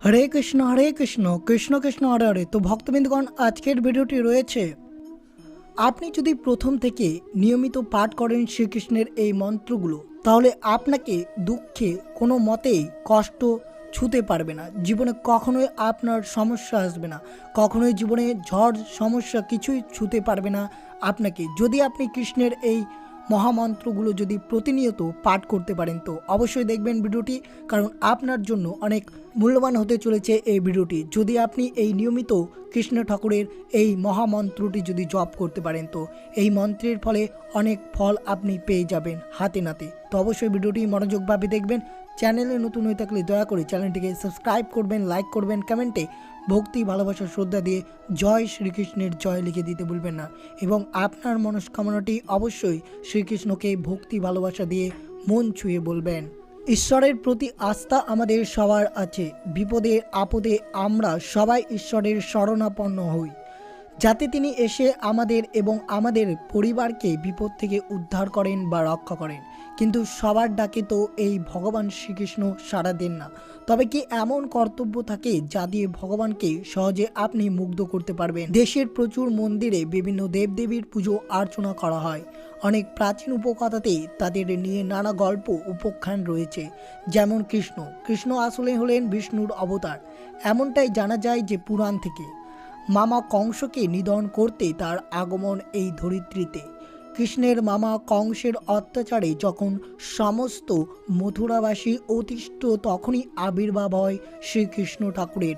হরে কৃষ্ণ কৃষ্ণ কৃষ্ণ হরে হরে। তো ভক্তবৃন্দগণ, আজকের ভিডিওটি রয়েছে, আপনি যদি প্রথম থেকে নিয়মিত পাঠ করেন শ্রীকৃষ্ণের এই মন্ত্রগুলো, তাহলে আপনাকে দুঃখে কোনো মতেই কষ্ট ছুঁতে পারবে না। জীবনে কখনোই আপনার সমস্যা আসবে না, কখনোই জীবনে ঝড় সমস্যা কিছুই ছুঁতে পারবে না আপনাকে, যদি আপনি কৃষ্ণের এই মহামন্ত্রগুলো যদি প্রতিনিয়ত পাঠ করতে পারেন। তো অবশ্যই দেখবেন ভিডিওটি, কারণ আপনার জন্য অনেক মূল্যবান হতে চলেছে এই ভিডিওটি। যদি আপনি এই নিয়মিত কৃষ্ণ ঠাকুরের এই মহামন্ত্রটি যদি জপ করতে পারেন, তো এই মন্ত্রের ফলে অনেক ফল আপনি পেয়ে যাবেন হাতে নাতে। তো অবশ্যই ভিডিওটি মনোযোগভাবে দেখবেন। চ্যানেলে নতুন হয়ে থাকলে দয়া করে চ্যানেলটিকে সাবস্ক্রাইব করবেন, লাইক করবেন, কমেন্টে ভক্তি ভালোবাসা শ্রদ্ধা দিয়ে জয় শ্রীকৃষ্ণের জয় লিখে দিতে ভুলবেন না। এবং আপনার মনস্কামনাটি অবশ্যই শ্রীকৃষ্ণকে ভক্তি ভালোবাসা দিয়ে মন ছুঁয়ে বলবেন। ঈশ্বরের প্রতি আস্থা আমাদের সবার আছে। বিপদে আপদে আমরা সবাই ঈশ্বরের শরণাপন্ন হই, যাতে তিনি এসে আমাদের এবং আমাদের পরিবারকে বিপদ থেকে উদ্ধার করেন বা রক্ষা করেন। কিন্তু সবার ডাকে তো এই ভগবান শ্রীকৃষ্ণ সাড়া দেন না। তবে কি এমন কর্তব্য থাকে যা দিয়ে ভগবানকে সহজে আপনি মুগ্ধ করতে পারবেন? দেশের প্রচুর মন্দিরে বিভিন্ন দেবদেবীর পুজো অর্চনা করা হয়। অনেক প্রাচীন উপকথাতে তাদের নিয়ে নানা গল্প উপাখ্যান রয়েছে। যেমন কৃষ্ণ আসলে হলেন বিষ্ণুর অবতার, এমনটাই জানা যায় যে পুরাণ থেকে। মামা কংসকে নিধন করতে তার আগমন এই ধরিত্রীতে। কৃষ্ণের মামা কংসের অত্যাচারে যখন সমস্ত মথুরাবাসী অতিষ্ঠ, তখনই আবির্ভাব হয় শ্রীকৃষ্ণ ঠাকুরের।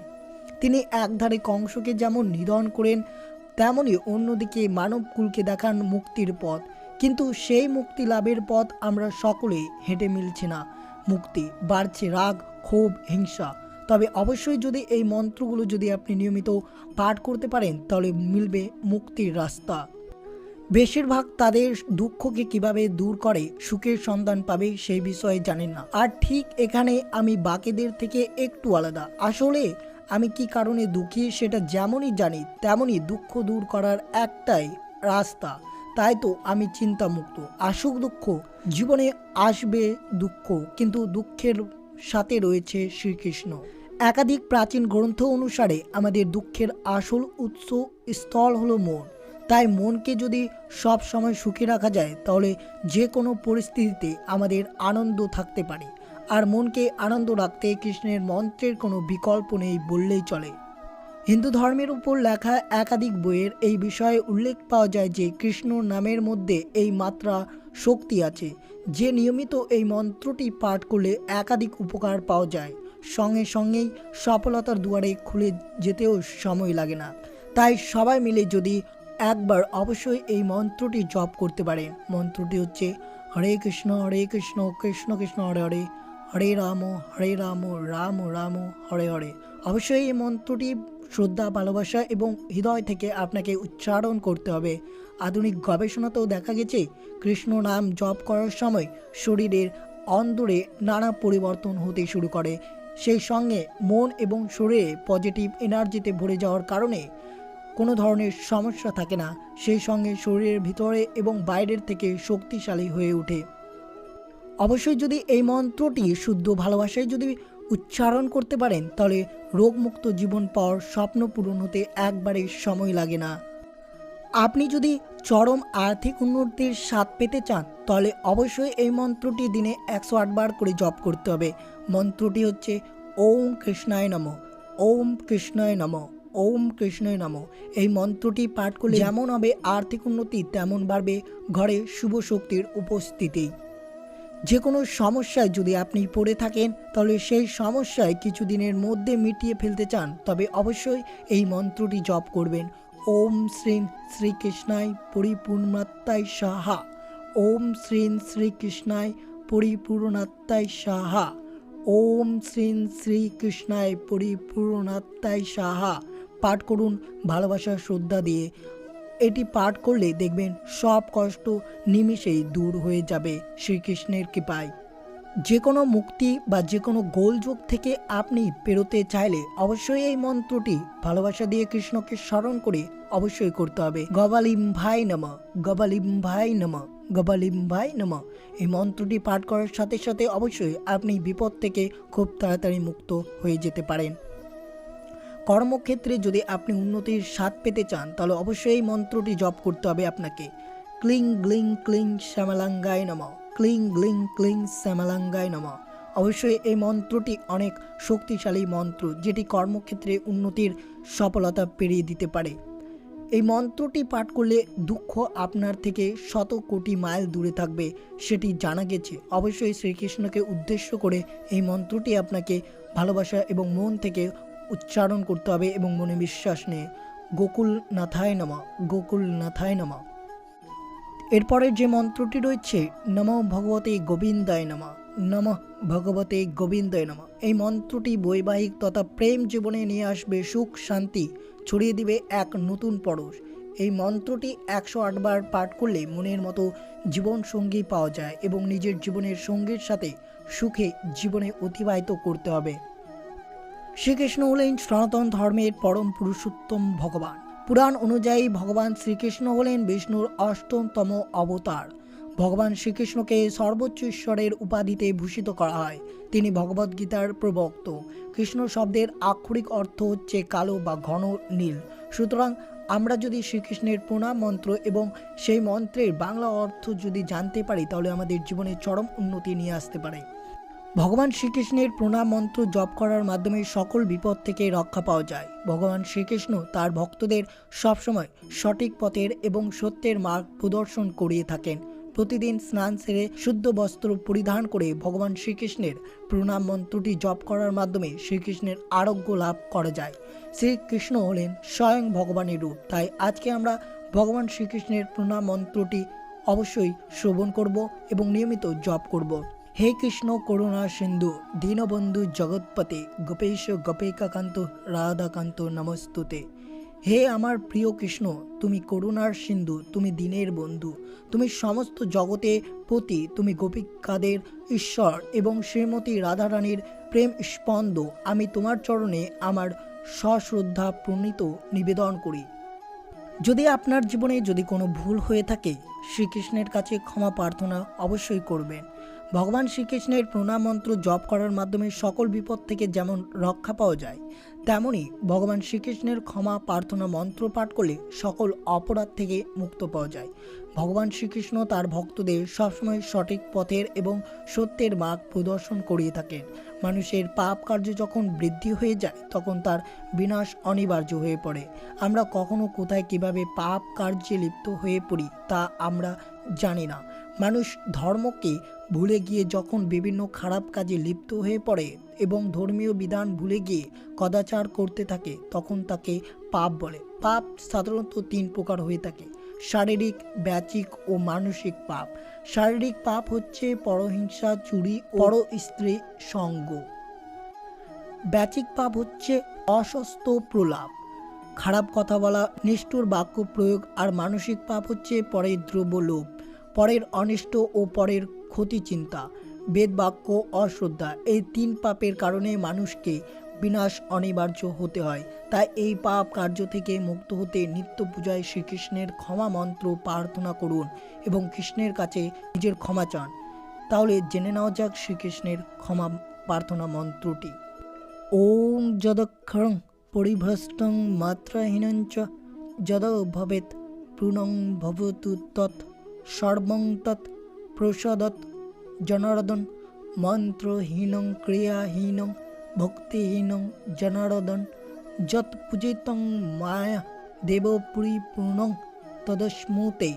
তিনি একধারে কংসকে যেমন নিধন করেন, তেমনি অন্যদিকে মানবকুলকে দেখান মুক্তির পথ। কিন্তু সেই মুক্তি লাভের পথ আমরা সকলে হেঁটে মিলছি না। মুক্তি বাড়ছে রাগ, ক্ষোভ, হিংসা। তবে অবশ্যই যদি এই মন্ত্রগুলো যদি আপনি নিয়মিত পাঠ করতে পারেন, তাহলে মিলবে মুক্তির রাস্তা। বেশিরভাগ তাদের দুঃখকে কিভাবে দূর করে সুখের সন্ধান পাবে সেই বিষয়ে জানেন না। আর ঠিক এখানে আমি বাকিদের থেকে একটু আলাদা। আসলে আমি কি কারণে দুঃখী সেটা যেমনই জানি, তেমনই দুঃখ দূর করার একটাই রাস্তা। তাই তো আমি চিন্তামুক্ত। আসুক দুঃখ, জীবনে আসবে দুঃখ, কিন্তু দুঃখের সাথে রয়েছে শ্রীকৃষ্ণ। একাধিক প্রাচীন গ্রন্থ অনুসারে আমাদের দুঃখের আসল উৎস স্থল হলো মন। তাই মনকে যদি সব সময় সুখে রাখা যায়, তাহলে যে কোনো পরিস্থিতিতে আমাদের আনন্দ থাকতে পারে। আর মনকে আনন্দ রাখতে কৃষ্ণের মন্ত্রের কোনো বিকল্প নেই বললেই চলে। হিন্দু ধর্মের উপর লেখা একাধিক বইয়ের এই বিষয়ে উল্লেখ পাওয়া যায় যে কৃষ্ণ নামের মধ্যে এই মাত্রা শক্তি আছে, যে নিয়মিত এই মন্ত্রটি পাঠ করলে একাধিক উপকার পাওয়া যায়। সঙ্গে সঙ্গেই সফলতার দুয়ারে খুলে যেতেও সময় লাগে না। তাই সবাই মিলে যদি একবার অবশ্যই এই মন্ত্রটি জপ করতে পারেন। মন্ত্রটি হচ্ছে হরে কৃষ্ণ কৃষ্ণ কৃষ্ণ হরে হরে, হরে রাম রাম রাম হরে হরে। অবশ্যই এই মন্ত্রটি শ্রদ্ধা, ভালোবাসা এবং হৃদয় থেকে আপনাকে উচ্চারণ করতে হবে। আধুনিক গবেষণাতেও দেখা গেছে কৃষ্ণ নাম জপ করার সময় শরীরের অন্দরে নানা পরিবর্তন হতে শুরু করে। সেই সঙ্গে মন এবং শরীরে পজিটিভ এনার্জিতে ভরে যাওয়ার কারণে কোনো ধরনের সমস্যা থাকে না। সেই সঙ্গে শরীরের ভিতরে এবং বাইরের থেকে শক্তিশালী হয়ে ওঠে। অবশ্যই যদি এই মন্ত্রটি শুদ্ধ ভালোবাসায় যদি উচ্চারণ করতে পারেন, তাহলে রোগমুক্ত জীবন পাওয়ার স্বপ্ন পূরণ হতে একবারে সময় লাগে না। আপনি যদি চরম আর্থিক উন্নতির স্বাদ পেতে চান, তাহলে অবশ্যই এই মন্ত্রটি দিনে 108 বার করে জপ করতে হবে। মন্ত্রটি হচ্ছে ওম কৃষ্ণায় নমঃ, ওম কৃষ্ণায় নমঃ, ওম কৃষ্ণায় নমঃ। এই মন্ত্রটি পাঠ করলে যেমন হবে আর্থিক উন্নতি, তেমন বাড়বে ঘরে শুভ শক্তির উপস্থিতি। যে কোনো সমস্যায় যদি আপনি পড়ে থাকেন, তাহলে সেই সমস্যায় কিছুদিনের মধ্যে মিটিয়ে ফেলতে চান, তবে অবশ্যই এই মন্ত্রটি জপ করবেন। ওম শ্রীং শ্রীকৃষ্ণায় পরিপূর্ণাত্মায় সাহা, ওম শ্রীং শ্রীকৃষ্ণায় পরিপূর্ণাত্মায় সাহা, ওম শ্রীং শ্রীকৃষ্ণায় পরিপূর্ণাত্মায় সাহা। পাঠ করুন ভালোবাসা শ্রদ্ধা দিয়ে। এটি পাঠ করলে দেখবেন সব কষ্ট নিমিষেই দূর হয়ে যাবে শ্রীকৃষ্ণের কৃপায়। যে কোনো মুক্তি বা যে কোনো গোলযোগ থেকে আপনি পেরোতে চাইলে অবশ্যই এই মন্ত্রটি ভালোবাসা দিয়ে কৃষ্ণকে স্মরণ করে অবশ্যই করতে হবে। গবালিম ভাই নমঃ, গবালিম ভাই নমঃ, গবালিম ভাই নমঃ। এই মন্ত্রটি পাঠ করার সাথে সাথে অবশ্যই আপনি বিপদ থেকে খুব তাড়াতাড়ি মুক্ত হয়ে যেতে পারেন। কর্মক্ষেত্রে যদি আপনি উন্নতির স্বাদ পেতে চান তাহলে অবশ্যই এই মন্ত্রটি জপ করতে হবে আপনাকে। ক্লিং গ্লিং ক্লিং শ্যামালাঙ্গায় নমঃ, ক্লিং গ্লিং ক্লিং শ্যামালাঙ্গায় নমঃ। অবশ্যই এই মন্ত্রটি অনেক শক্তিশালী মন্ত্র, যেটি কর্মক্ষেত্রে উন্নতির সফলতা পেরিয়ে দিতে পারে। এই মন্ত্রটি পাঠ করলে দুঃখ আপনার থেকে শত কোটি মাইল দূরে থাকবে, সেটি জানা গেছে। অবশ্যই শ্রীকৃষ্ণকে উদ্দেশ্য করে এই মন্ত্রটি আপনাকে ভালোবাসা এবং মন থেকে উচ্চারণ করতে হবে এবং মনে বিশ্বাস নিয়ে গোকুলনাথায় নমঃ, গোকুলনাথায় নমঃ। এরপরের যে মন্ত্রটি রয়েছে নমঃ ভগবতে গোবিন্দায় নমঃ, নমঃ ভগবতে গোবিন্দায় নমঃ। এই মন্ত্রটি বৈবাহিক তথা প্রেম জীবনে নিয়ে আসবে সুখ শান্তি, ছড়িয়ে দিবে এক নতুন পরশ। এই মন্ত্রটি 108 বার পাঠ করলে মনের মতো জীবন সঙ্গী পাওয়া যায় এবং নিজের জীবনের সঙ্গীর সাথে সুখে জীবনে অতিবাহিত করতে হবে। শ্রীকৃষ্ণ হলেন সনাতন ধর্মের পরম পুরুষোত্তম ভগবান। পুরাণ অনুযায়ী ভগবান শ্রীকৃষ্ণ হলেন বিষ্ণুর 8তম অবতার। ভগবান শ্রীকৃষ্ণকে সর্বোচ্চ ঈশ্বরের উপাধিতে ভূষিত করা হয়। তিনি ভগবদ্গীতার প্রবক্ত। কৃষ্ণ শব্দের আক্ষরিক অর্থ হচ্ছে কালো বা ঘন নীল। সুতরাং আমরা যদি শ্রীকৃষ্ণের প্রণাম মন্ত্র এবং সেই মন্ত্রের বাংলা অর্থ যদি জানতে পারি তাহলে আমাদের জীবনে চরম উন্নতি নিয়ে আসতে পারে। ভগবান শ্রীকৃষ্ণের প্রণাম মন্ত্র জপ করার মাধ্যমে সকল বিপদ থেকে রক্ষা পাওয়া যায়। ভগবান শ্রীকৃষ্ণ তার ভক্তদের সবসময় সঠিক পথের এবং সত্যের মার্গ প্রদর্শন করিয়ে থাকেন। প্রতিদিন স্নান সেরে শুদ্ধ বস্ত্র পরিধান করে ভগবান শ্রীকৃষ্ণের প্রণাম মন্ত্রটি জপ করার মাধ্যমে শ্রীকৃষ্ণের আরোগ্য লাভ করা যায়। শ্রীকৃষ্ণ হলেন স্বয়ং ভগবানের রূপ, তাই আজকে আমরা ভগবান শ্রীকৃষ্ণের প্রণাম মন্ত্রটি অবশ্যই শ্রবণ করব এবং নিয়মিত জপ করব। হে কৃষ্ণ করুণা সিন্ধু দীনবন্ধু জগৎপতে গোপেশ গোপিকাকান্ত রাধাকান্ত নমস্তুতে। হে আমার প্রিয় কৃষ্ণ, তুমি করুণার সিন্ধু, তুমি দীনের বন্ধু, তুমি সমস্ত জগতে পতি, তুমি গোপিকাদের ঈশ্বর এবং শ্রীমতী রাধারানীর প্রেম স্পন্দ। আমি তোমার চরণে আমার সশ্রদ্ধা প্রণীত নিবেদন করি। যদি আপনার জীবনে যদি কোনো ভুল হয়ে থাকে শ্রীকৃষ্ণের কাছে ক্ষমা প্রার্থনা অবশ্যই করবেন। ভগবান শ্রীকৃষ্ণের প্রণাম মন্ত্র জপ করার মাধ্যমে সকল বিপদ থেকে যেমন রক্ষা পাওয়া যায়, তেমনি ভগবান শ্রীকৃষ্ণের ক্ষমা প্রার্থনা মন্ত্র পাঠ করলে সকল অপরাধ থেকে মুক্ত পাওয়া যায়। ভগবান শ্রীকৃষ্ণ তার ভক্তদের সবসময় সঠিক পথের এবং সত্যের মার্গ প্রদর্শন করিয়ে থাকেন। মানুষের পাপ কার্য যখন বৃদ্ধি হয়ে যায় তখন তার বিনাশ অনিবার্য হয়ে পড়ে। আমরা কখনো কোথায় কিভাবে পাপ কার্যে লিপ্ত হয়ে পড়ি তা আমরা জানি না। মানুষ ধর্মকে ভুলে গিয়ে যখন বিভিন্ন খারাপ কাজে লিপ্ত হয়ে পড়ে এবং ধর্মীয় বিধান ভুলে গিয়ে কদাচার করতে থাকে তখন তাকে পাপ বলে। পাপ সাধারণত 3 প্রকার হয়ে থাকে: শারীরিক, বাচিক ও মানসিক পাপ। শারীরিক পাপ হচ্ছে পরহিংসা, চুরি, পর স্ত্রী সঙ্গ। বাচিক পাপ হচ্ছে অসস্ত প্রলাপ, খারাপ কথা বলা, নিষ্ঠুর বাক্য প্রয়োগ। আর মানসিক পাপ হচ্ছে পরের দ্রব্য লোভ, পরের অনিষ্ট ও পরের ক্ষতি চিন্তা, বেদ বাক্য অশ্রদ্ধা। এই 3 পাপের কারণে মানুষকে বিনাশ অনিবার্য হতে হয়। তাই এই পাপ কার্য থেকে মুক্ত হতে নিত্য পূজায় শ্রীকৃষ্ণের ক্ষমা মন্ত্র প্রার্থনা করুন এবং কৃষ্ণের কাছে নিজের ক্ষমা চান। তাহলে জেনে নেওয়া যাক শ্রীকৃষ্ণের ক্ষমা প্রার্থনা মন্ত্রটি। ওম যদক্ষরং পরিভ্রষ্টং মাত্রাহীনঞ্চ যদ ভবেত পূর্ণং ভবতু তৎ সর্বং তৎ প্রসাদৎ জনার্দন মন্ত্রহীনং ক্রিয়াহীনং ভক্তিহীনং জনার্দন যৎ পূজিতং মায়া দেব পরিপূর্ণং তদস্মুতে।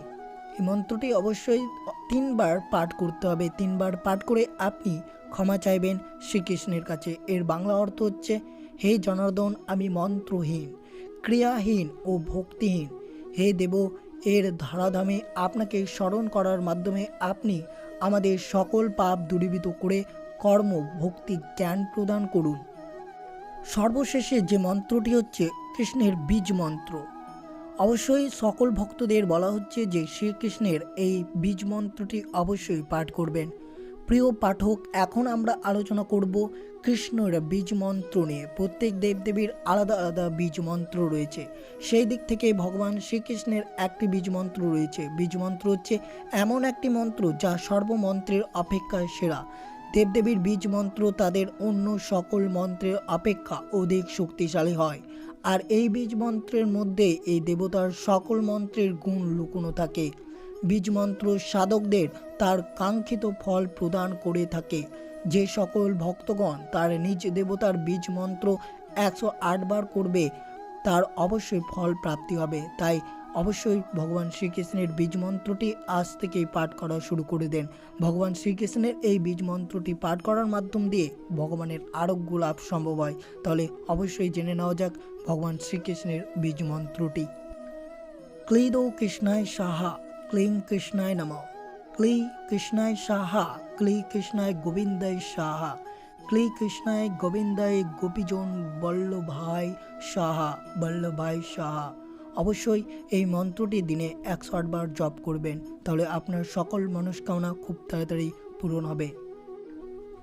এই মন্ত্রটি অবশ্যই 3 বার পাঠ করতে হবে। 3 বার পাঠ করে আপনি ক্ষমা চাইবেন শ্রীকৃষ্ণের কাছে। এর বাংলা অর্থ হচ্ছে: হে জনার্দন, আমি মন্ত্রহীন, ক্রিয়াহীন ও ভক্তিহীন। হে দেব, এর ধরাধামে আপনাকে স্মরণ করার মাধ্যমে আপনি আমাদের সকল পাপ দূরীভূত করে কর্ম, ভক্তি, জ্ঞান প্রদান করুন। সর্বশেষে যে মন্ত্রটি হচ্ছে কৃষ্ণের বীজ মন্ত্র। অবশ্যই সকল ভক্তদের বলা হচ্ছে যে শ্রীকৃষ্ণের এই বীজ মন্ত্রটি অবশ্যই পাঠ করবেন। প্রিয় পাঠক, এখন আমরা আলোচনা করব কৃষ্ণের বীজ মন্ত্র নিয়ে। প্রত্যেক দেবদেবীর আলাদা আলাদা বীজ মন্ত্র রয়েছে। সেই দিক থেকে ভগবান শ্রীকৃষ্ণের একটি বীজ মন্ত্র রয়েছে। বীজ মন্ত্র হচ্ছে এমন একটি মন্ত্র যা সর্বমন্ত্রের অপেক্ষা সেরা। দেবদেবীর বীজ মন্ত্র তাদের অন্য সকল মন্ত্রের অপেক্ষা অধিক শক্তিশালী হয়। আর এই বীজ মন্ত্রের মধ্যে এই দেবতার সকল মন্ত্রের গুণ লুকোনো থাকে। বীজ মন্ত্র সাধকদের তার কাঙ্ক্ষিত ফল প্রদান করে থাকে। যে সকল ভক্তগণ তার নিজ দেবতার বীজ মন্ত্র 108 বার করবে তার অবশ্যই ফল প্রাপ্তি হবে। তাই অবশ্যই ভগবান শ্রীকৃষ্ণের বীজ মন্ত্রটি আজ থেকেই পাঠ করা শুরু করে দেন। ভগবান শ্রীকৃষ্ণের এই বীজ মন্ত্রটি পাঠ করার মাধ্যম দিয়ে ভগবানের আরোগ্য লাভ সম্ভব হয়। তাহলে অবশ্যই জেনে নেওয়া যাক ভগবান শ্রীকৃষ্ণের বীজ মন্ত্রটি। ক্লীদো কৃষ্ণায় সাহা ক্লিং কৃষ্ণায় নমঃ। ক্লি কৃষ্ণায় সাহা ক্লি কৃষ্ণায় গোবিন্দায় সাহা ক্লি কৃষ্ণায় গোবিন্দায় গোপীজন বল্লভাই সাহা বল্লভাই সাহা। অবশ্যই এই মন্ত্রটি দিনে 108 বার জপ করবেন, তাহলে আপনার সকল মনস্কামনা খুব তাড়াতাড়ি পূরণ হবে।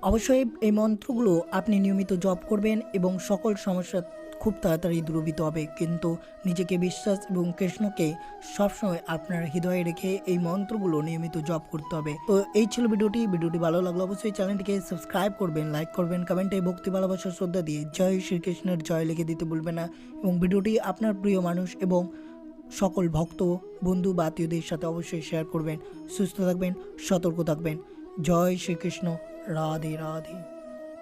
অবশ্যই এই মন্ত্রগুলো আপনি নিয়মিত জপ করবেন এবং সকল সমস্যা খুব তাড়াতাড়ি দূরীভূত হবে। কিন্তু নিজেকে বিশ্বাস এবং কৃষ্ণকে সবসময় আপনার হৃদয়ে রেখে এই মন্ত্রগুলো নিয়মিত জপ করতে হবে। তো এই ছিল ভিডিওটি ভালো লাগলো অবশ্যই চ্যানেলটিকে সাবস্ক্রাইব করবেন, লাইক করবেন, কমেন্টে ভক্তি ভালোবাসা শ্রদ্ধা দিয়ে জয় শ্রীকৃষ্ণের জয় লিখে দিতে ভুলবেন না। এবং ভিডিওটি আপনার প্রিয় মানুষ এবং সকল ভক্ত বন্ধু বা আত্মীয়দের সাথে অবশ্যই শেয়ার করবেন। সুস্থ থাকবেন, সতর্ক থাকবেন। জয় শ্রীকৃষ্ণ। রাধে রাধে।